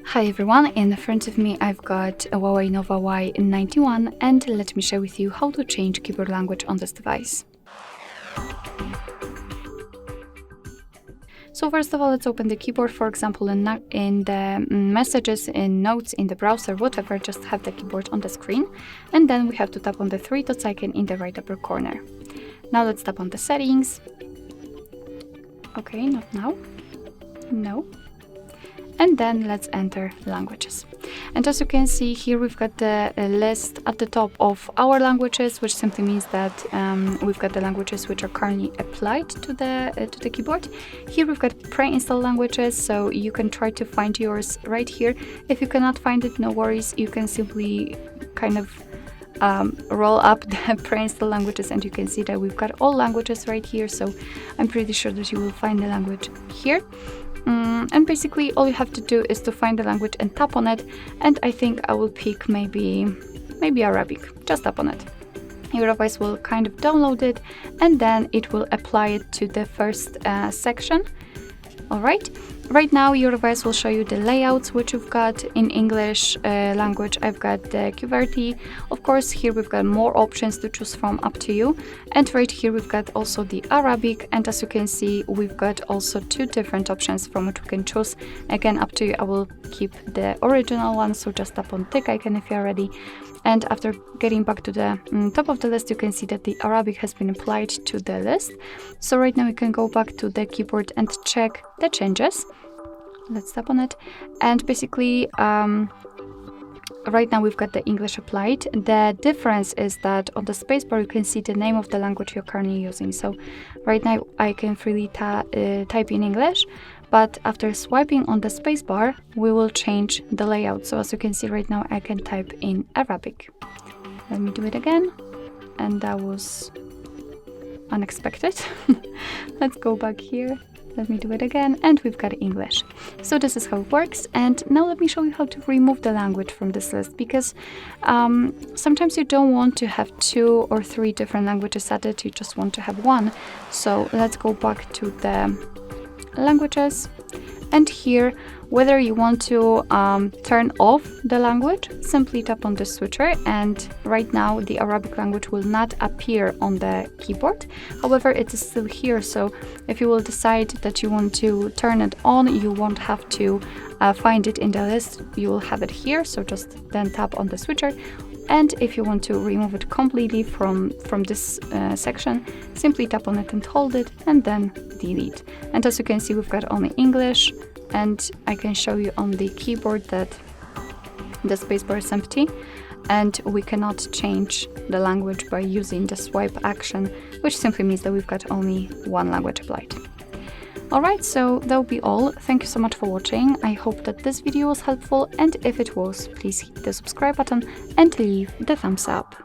Hi everyone, in front of me I've got a HUAWEI Nova Y91 and let me share with you how to change keyboard language on this device. So first of all, let's open the keyboard. For example, in the messages, in notes, in the browser, whatever, just have the keyboard on the screen. And then we have to tap on the three dots icon in the right upper corner. Now let's tap on the settings. Okay, not now. No. And then let's enter languages. And as you can see here, we've got the list at the top of our languages, which simply means that we've got the languages which are currently applied to the keyboard. Here we've got pre-installed languages, so you can try to find yours right here. If you cannot find it, no worries. You can simply kind of roll up the pre-installed languages and you can see that we've got all languages right here. So I'm pretty sure that you will find the language here. And basically all you have to do is to find the language and tap on it, and I think I will pick maybe Arabic. Just tap on it. Your device will kind of download it and then it will apply it to the first section. Alright, right now your device will show you the layouts which you've got in English language. I've got the QWERTY. Of course, here we've got more options to choose from, up to you. And right here we've got also the Arabic, and as you can see, we've got also two different options from which we can choose. Again, up to you. I will keep the original one, so just tap on tick icon if you're ready. And after getting back to the top of the list, you can see that the Arabic has been applied to the list. So right now we can go back to the keyboard and check the changes. Let's tap on it. And basically, right now we've got the English applied. The difference is that on the spacebar you can see the name of the language you're currently using. So right now I can freely type in English, but after swiping on the spacebar we will change the layout. So as you can see right now I can type in Arabic. Let me do it again, and that was unexpected. Let's go back here. Let me do it again, and we've got English. So this is how it works. And now let me show you how to remove the language from this list, because sometimes you don't want to have 2 or 3 different languages added, you just want to have one. So let's go back to the languages, and here, whether you want to turn off the language, simply tap on the switcher, and right now the Arabic language will not appear on the keyboard. However, it is still here, so if you will decide that you want to turn it on, you won't have to find it in the list, you will have it here. So just then tap on the switcher, and if you want to remove it completely from this section, simply tap on it and hold it, and then delete. And as you can see, we've got only English, and I can show you on the keyboard that the spacebar is empty, and we cannot change the language by using the swipe action, which simply means that we've got only one language applied. Alright, so that will be all. Thank you so much for watching. I hope that this video was helpful, and if it was, please hit the subscribe button and leave the thumbs up.